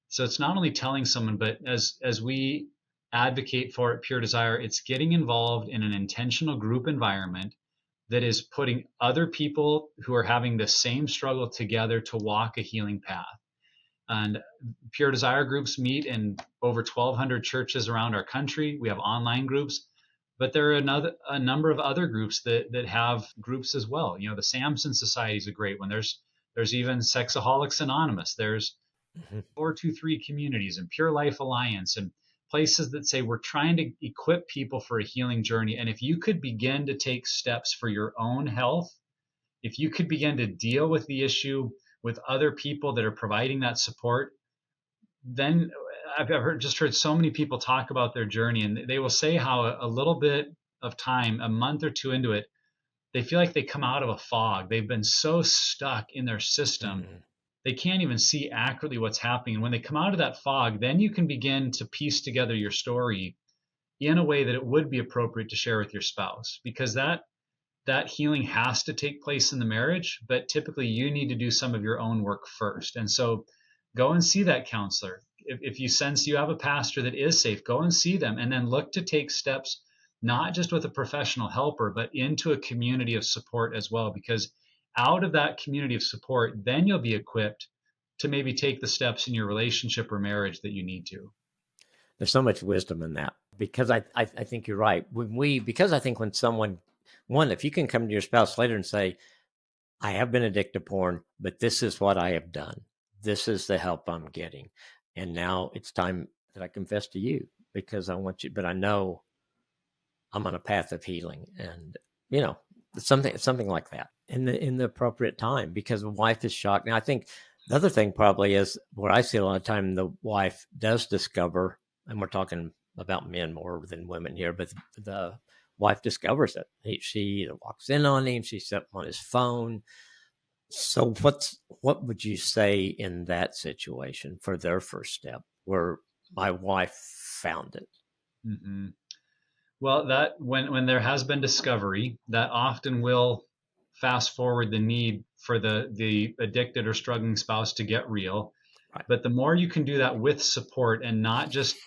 So it's not only telling someone, but as we advocate for at Pure Desire, it's getting involved in an intentional group environment that is putting other people who are having the same struggle together to walk a healing path. And Pure Desire groups meet in over 1,200 churches around our country. We have online groups, but there are a number of other groups that have groups as well. The Samson Society is a great one. There's even Sexaholics Anonymous. There's 423 communities and Pure Life Alliance, and places that say we're trying to equip people for a healing journey. And if you could begin to take steps for your own health, if you could begin to deal with the issue with other people that are providing that support, then I've just heard so many people talk about their journey, and they will say how a little bit of time, a month or two into it, they feel like they come out of a fog. They've been so stuck in their system, they can't even see accurately what's happening. And when they come out of that fog, then you can begin to piece together your story in a way that it would be appropriate to share with your spouse, because that healing has to take place in the marriage, but typically you need to do some of your own work first. And so go and see that counselor. If you sense you have a pastor that is safe, go and see them, and then look to take steps, not just with a professional helper, but into a community of support as well, because out of that community of support, then you'll be equipped to maybe take the steps in your relationship or marriage that you need to. There's so much wisdom in that, because I think you're right. Because I think when someone, if you can come to your spouse later and say, I have been addicted to porn, but this is what I have done. This is the help I'm getting. And now it's time that I confess to you, because I want you, but I know I'm on a path of healing, and you know, something like that in the appropriate time, because the wife is shocked. Now, I think the other thing probably is where I see a lot of time the wife does discover, and we're talking about men more than women here, but the wife discovers it. She either walks in on him, she's up on his phone. So what would you say in that situation for their first step, where my wife found it? Hmm. Well, that when there has been discovery, that often will fast forward the need for the addicted or struggling spouse to get real. Right. But the more you can do that with support and not just,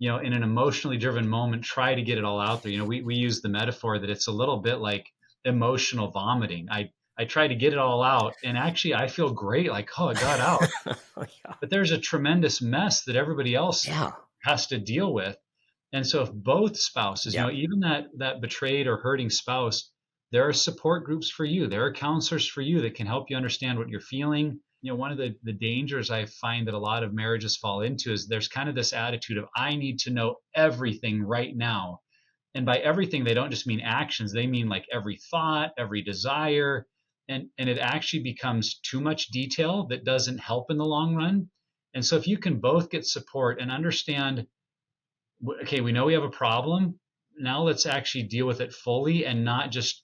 in an emotionally driven moment, try to get it all out there. We use the metaphor that it's a little bit like emotional vomiting. I try to get it all out, and actually I feel great, like, oh, it got out. Yeah. But there's a tremendous mess that everybody else Yeah. has to deal with. And so if both spouses, Yeah. even that betrayed or hurting spouse, there are support groups for you. There are counselors for you that can help you understand what you're feeling. One of the dangers I find that a lot of marriages fall into is there's kind of this attitude of, I need to know everything right now. And by everything, they don't just mean actions, they mean like every thought, every desire. And it actually becomes too much detail that doesn't help in the long run. And so if you can both get support and understand, okay, we know we have a problem. Now let's actually deal with it fully and not just,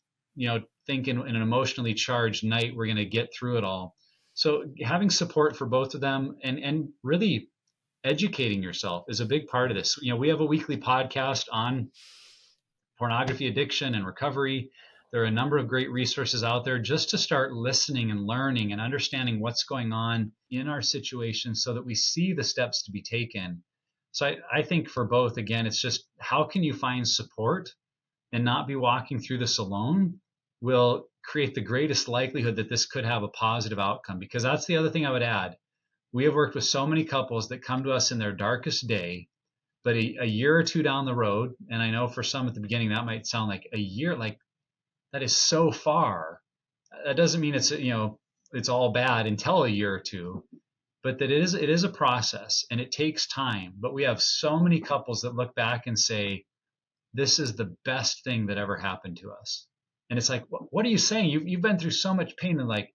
think in an emotionally charged night, we're going to get through it all. So having support for both of them and really educating yourself is a big part of this. We have a weekly podcast on pornography addiction and recovery. There are a number of great resources out there just to start listening and learning and understanding what's going on in our situation so that we see the steps to be taken. So I think for both, again, it's just how can you find support and not be walking through this alone will create the greatest likelihood that this could have a positive outcome. Because that's the other thing I would add. We have worked with so many couples that come to us in their darkest day, but a year or two down the road, and I know for some at the beginning that might sound like a year, like that is so far. That doesn't mean it's all bad until a year or two, but that it is a process and it takes time. But we have so many couples that look back and say, this is the best thing that ever happened to us. And it's like, what are you saying? You've been through so much pain, and like,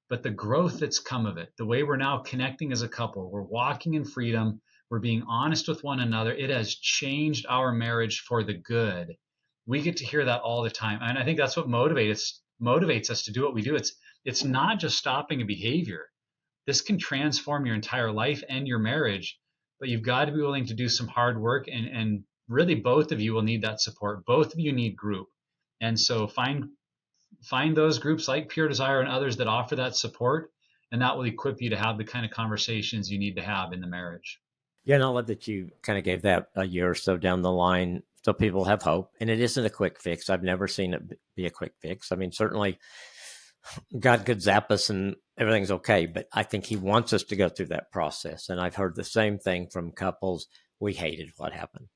but the growth that's come of it, the way we're now connecting as a couple, we're walking in freedom, we're being honest with one another. It has changed our marriage for the good. We get to hear that all the time. And I think that's what motivates us to do what we do. It's not just stopping a behavior. This can transform your entire life and your marriage, but you've got to be willing to do some hard work, and really both of you will need that support. Both of you need group. And so find those groups like Pure Desire and others that offer that support, and that will equip you to have the kind of conversations you need to have in the marriage. Yeah, and I love that you kind of gave that a year or so down the line so people have hope. And it isn't a quick fix. I've never seen it be a quick fix. I mean, certainly God could zap us and everything's okay, but I think he wants us to go through that process. And I've heard the same thing from couples. We hated what happened,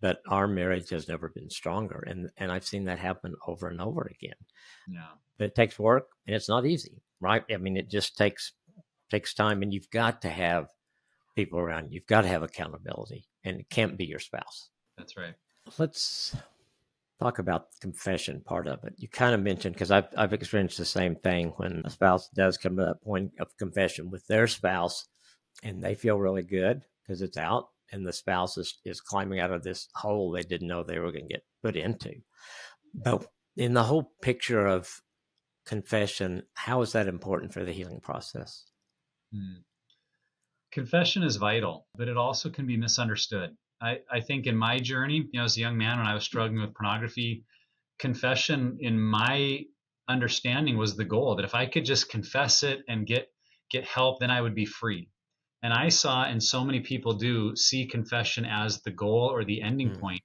but our marriage has never been stronger. And I've seen that happen over and over again. Yeah. But it takes work and it's not easy, right? I mean, it just takes time, and you've got to have people around you. You've got to have accountability, and it can't be your spouse. That's right. Let's talk about the confession part of it. You kind of mentioned, because I've experienced the same thing when a spouse does come to that point of confession with their spouse, and they feel really good because it's out, and the spouse is climbing out of this hole they didn't know they were going to get put into. But in the whole picture of confession, how is that important for the healing process? Confession is vital, but it also can be misunderstood. I think in my journey, as a young man, when I was struggling with pornography, confession in my understanding was the goal, that if I could just confess it and get help, then I would be free. And I saw, and so many people do, see confession as the goal or the ending point,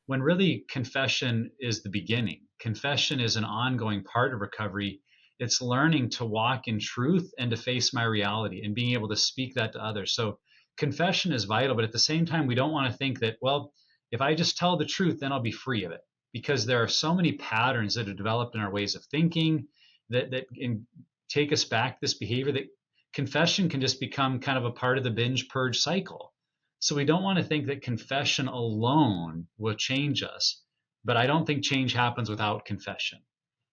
when really confession is the beginning. Confession is an ongoing part of recovery. It's learning to walk in truth and to face my reality and being able to speak that to others. So confession is vital, but at the same time, we don't want to think that, well, if I just tell the truth, then I'll be free of it. Because there are so many patterns that have developed in our ways of thinking that can take us back this behavior, that confession can just become kind of a part of the binge purge cycle. So we don't want to think that confession alone will change us. but I don't think change happens without confession.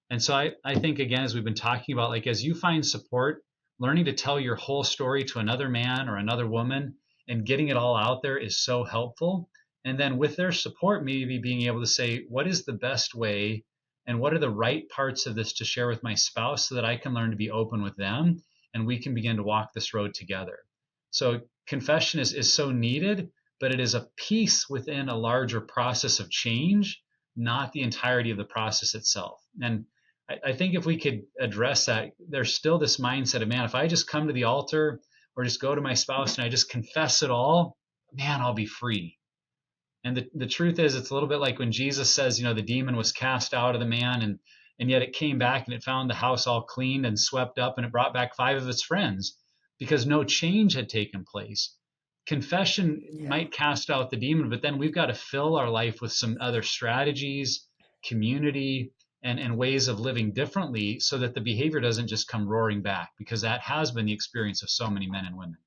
And so I think, again, as we've been talking about, like as you find support, learning to tell your whole story to another man or another woman and getting it all out there is so helpful. And then with their support, maybe being able to say, what is the best way and what are the right parts of this to share with my spouse so that I can learn to be open with them and we can begin to walk this road together. So confession is so needed, but it is a piece within a larger process of change, not the entirety of the process itself. And I think if we could address that, there's still this mindset of, man, if I just come to the altar or just go to my spouse and I just confess it all, man, I'll be free. And the truth is, it's a little bit like when Jesus says, the demon was cast out of the man and yet it came back and it found the house all cleaned and swept up and it brought back 5 of its friends because no change had taken place. Confession might cast out the demon, but then we've got to fill our life with some other strategies, community, and ways of living differently so that the behavior doesn't just come roaring back, because that has been the experience of so many men and women.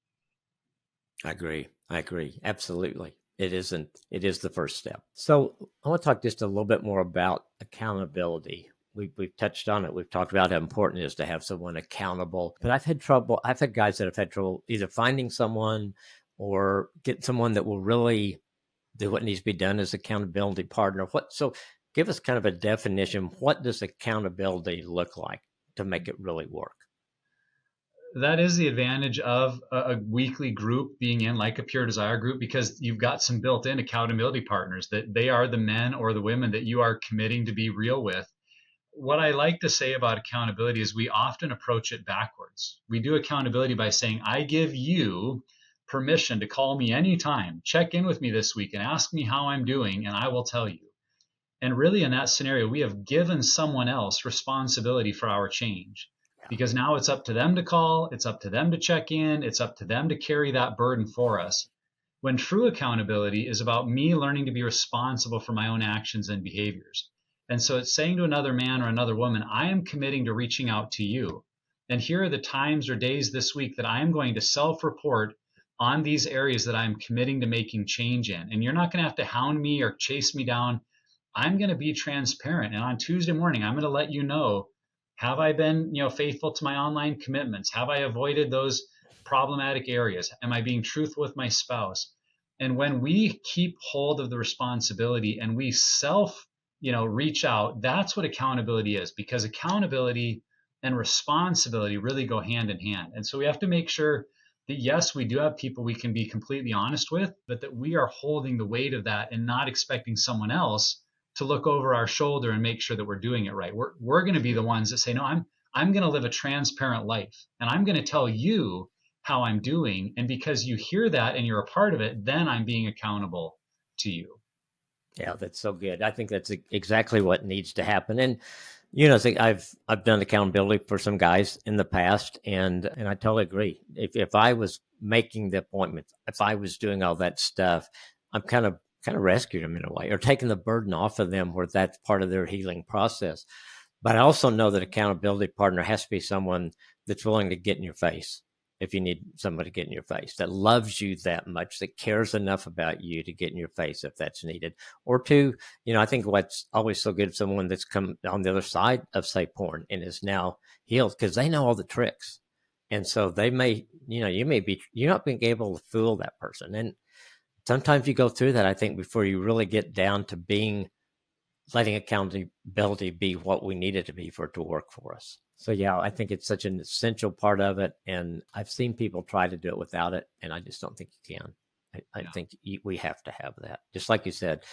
I agree. Absolutely. It is the first step. So I want to talk just a little bit more about accountability. We've touched on it. We've talked about how important it is to have someone accountable. But I've had guys that have had trouble either finding someone or getting someone that will really do what needs to be done as accountability partner. So give us kind of a definition. What does accountability look like to make it really work? That is the advantage of a weekly group being in, like a Pure Desire group, because you've got some built-in accountability partners that they are the men or the women that you are committing to be real with. What I like to say about accountability is we often approach it backwards. We do accountability by saying, I give you permission to call me anytime, check in with me this week and ask me how I'm doing, and I will tell you. And really, in that scenario, we have given someone else responsibility for our change, because now it's up to them to call, it's up to them to check in, it's up to them to carry that burden for us. When true accountability is about me learning to be responsible for my own actions and behaviors. And so it's saying to another man or another woman, I am committing to reaching out to you. And here are the times or days this week that I am going to self-report on these areas that I'm committing to making change in. And you're not going to have to hound me or chase me down. I'm going to be transparent. And on Tuesday morning, I'm going to let you know, have I been, faithful to my online commitments? Have I avoided those problematic areas? Am I being truthful with my spouse? And when we keep hold of the responsibility and we reach out, that's what accountability is, because accountability and responsibility really go hand in hand. And so we have to make sure that, yes, we do have people we can be completely honest with, but that we are holding the weight of that and not expecting someone else to look over our shoulder and make sure that we're doing it right. We're going to be the ones that say, no, I'm going to live a transparent life and I'm going to tell you how I'm doing. And because you hear that and you're a part of it, then I'm being accountable to you. Yeah, that's so good. I think that's exactly what needs to happen. And I've done accountability for some guys in the past, and I totally agree. If I was making the appointments, if I was doing all that stuff, I'm kind of rescued them in a way, or taking the burden off of them where that's part of their healing process. But I also know that accountability partner has to be someone that's willing to get in your face. If you need somebody to get in your face, that loves you that much, that cares enough about you to get in your face if that's needed. Or two, I think what's always so good is someone that's come on the other side of, say, porn and is now healed, because they know all the tricks. And so they may, you're not being able to fool that person. And sometimes you go through that, I think, before you really get down to letting accountability be what we need it to be for it to work for us. So yeah, I think it's such an essential part of it. And I've seen people try to do it without it, and I just don't think you can. I think we have to have that. Just like you said,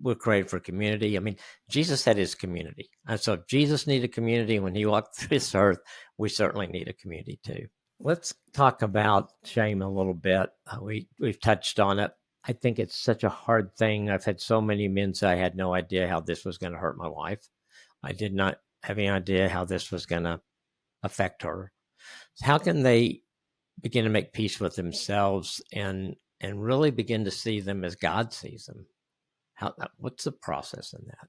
we're created for community. I mean, Jesus had his community. And so if Jesus needed a community when he walked through this earth, we certainly need a community too. Let's talk about shame a little bit. We've touched on it. I think it's such a hard thing. I've had so many men say I had no idea how this was going to hurt my wife. I did not have any idea how this was going to affect her. So how can they begin to make peace with themselves and really begin to see them as God sees them? What's the process in that?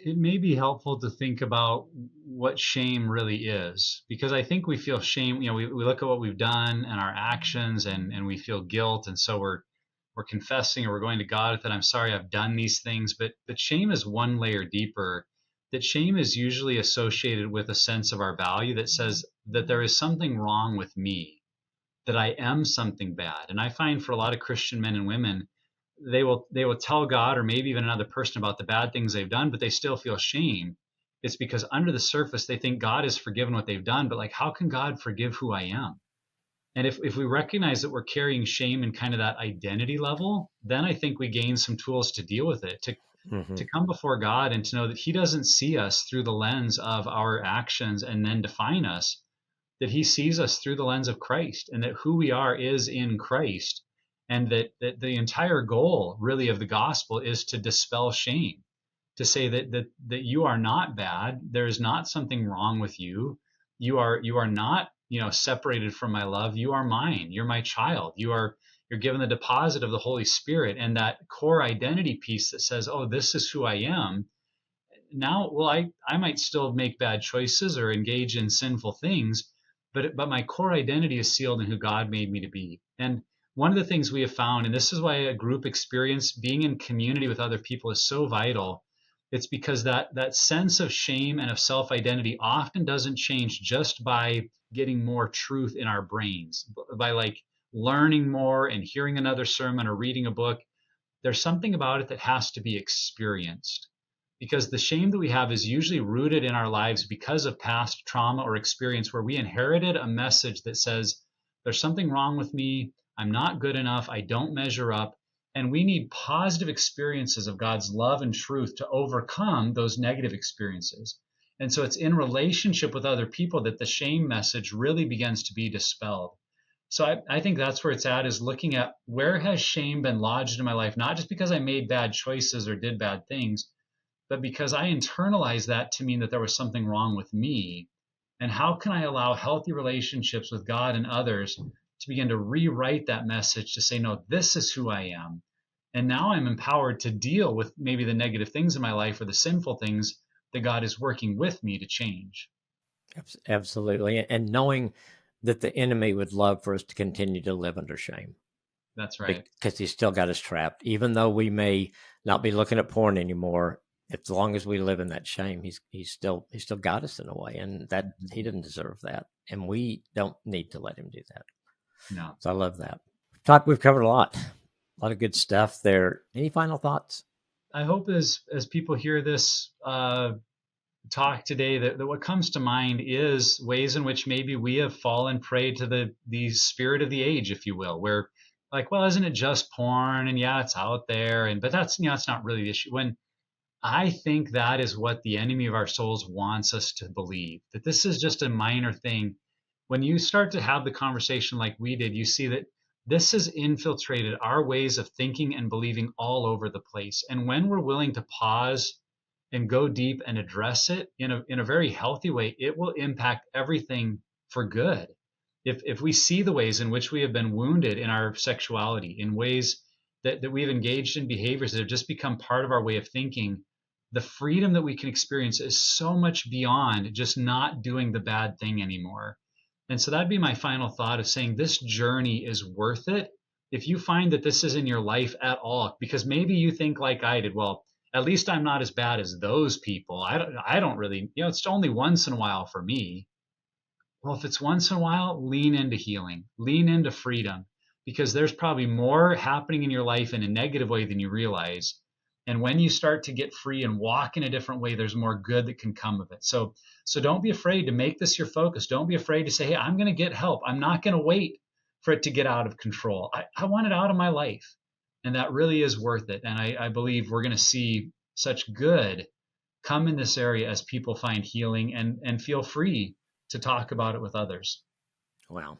It may be helpful to think about what shame really is, because I think we feel shame. We look at what we've done and our actions and we feel guilt. And so we're we're confessing or we're going to God with it. I'm sorry I've done these things. But shame is one layer deeper. That shame is usually associated with a sense of our value that says that there is something wrong with me, that I am something bad. And I find for a lot of Christian men and women, they will tell God or maybe even another person about the bad things they've done, but they still feel shame. It's because under the surface they think God has forgiven what they've done, but like, how can God forgive who I am? And if we recognize that we're carrying shame in kind of that identity level, then I think we gain some tools to deal with it, to come before God and to know that He doesn't see us through the lens of our actions and then define us, that He sees us through the lens of Christ, and that who we are is in Christ, and that the entire goal really of the gospel is to dispel shame, to say that you are not bad, there is not something wrong with you, you are not, separated from my love, you are mine, you're my child, you're given the deposit of the Holy Spirit, and that core identity piece that says, oh, this is who I am. Now, well, I might still make bad choices or engage in sinful things, but my core identity is sealed in who God made me to be. And one of the things we have found, and this is why a group experience, being in community with other people, is so vital. It's because that sense of shame and of self-identity often doesn't change just by getting more truth in our brains, by like learning more and hearing another sermon or reading a book. There's something about it that has to be experienced, because the shame that we have is usually rooted in our lives because of past trauma or experience where we inherited a message that says, there's something wrong with me, I'm not good enough, I don't measure up. And we need positive experiences of God's love and truth to overcome those negative experiences. And so it's in relationship with other people that the shame message really begins to be dispelled. So I think that's where it's at, is looking at where has shame been lodged in my life, not just because I made bad choices or did bad things, but because I internalized that to mean that there was something wrong with me. And how can I allow healthy relationships with God and others to begin to rewrite that message to say, no, this is who I am. And now I'm empowered to deal with maybe the negative things in my life or the sinful things that God is working with me to change. Absolutely. And knowing that the enemy would love for us to continue to live under shame. That's right. Because he's still got us trapped. Even though we may not be looking at porn anymore, as long as we live in that shame, he's still got us in a way, and that he didn't deserve that, and we don't need to let him do that. No. So I love that. We've covered a lot of good stuff there. Any final thoughts? I hope as people hear this talk today, that what comes to mind is ways in which maybe we have fallen prey to the spirit of the age, if you will, where like, well, isn't it just porn? And yeah, it's out there, but that's, it's not really the issue. When I think that is what the enemy of our souls wants us to believe, that this is just a minor thing. When you start to have the conversation like we did, you see that this has infiltrated our ways of thinking and believing all over the place. And when we're willing to pause and go deep and address it in a very healthy way, it will impact everything for good. If we see the ways in which we have been wounded in our sexuality, in ways that we've engaged in behaviors that have just become part of our way of thinking, the freedom that we can experience is so much beyond just not doing the bad thing anymore. And so that'd be my final thought, of saying this journey is worth it. If you find that this is in your life at all, because maybe you think like I did, well, at least I'm not as bad as those people. I don't really, it's only once in a while for me. Well, if it's once in a while, lean into healing, lean into freedom, because there's probably more happening in your life in a negative way than you realize. And when you start to get free and walk in a different way, there's more good that can come of it. So don't be afraid to make this your focus. Don't be afraid to say, hey, I'm going to get help. I'm not going to wait for it to get out of control. I want it out of my life. And that really is worth it. And I believe we're going to see such good come in this area as people find healing and feel free to talk about it with others. Wow.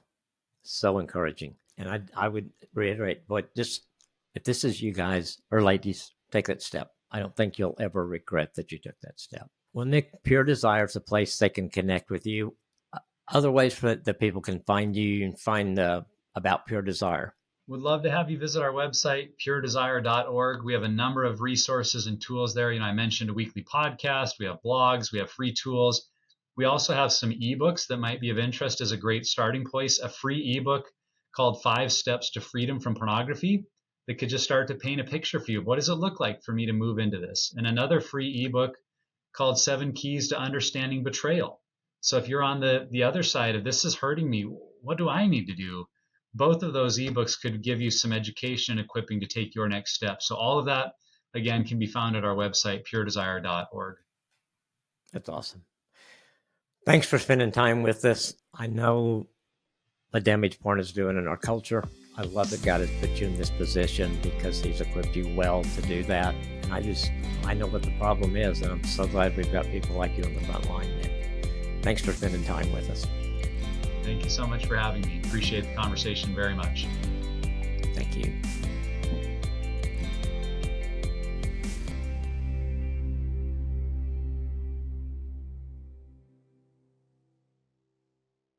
So encouraging. And I would reiterate, but if this is you guys or ladies, take that step. I don't think you'll ever regret that you took that step. Well, Nick, Pure Desire is a place they can connect with you. Other ways that people can find you and find about Pure Desire. Would love to have you visit our website, puredesire.org. We have a number of resources and tools there. I mentioned a weekly podcast. We have blogs. We have free tools. We also have some ebooks that might be of interest as a great starting place. A free ebook called 5 Steps to Freedom from Pornography. that could just start to paint a picture for you. What does it look like for me to move into this? And another free ebook called 7 Keys to Understanding Betrayal. So if you're on the other side of this is hurting me, what do I need to do? Both of those ebooks could give you some education and equipping to take your next step. So all of that, again, can be found at our website, puredesire.org. That's awesome. Thanks for spending time with us. I know the damage porn is doing in our culture. I love that God has put you in this position because he's equipped you well to do that. And I know what the problem is, and I'm so glad we've got people like you on the front line, Nick. Thanks for spending time with us. Thank you so much for having me. Appreciate the conversation very much. Thank you.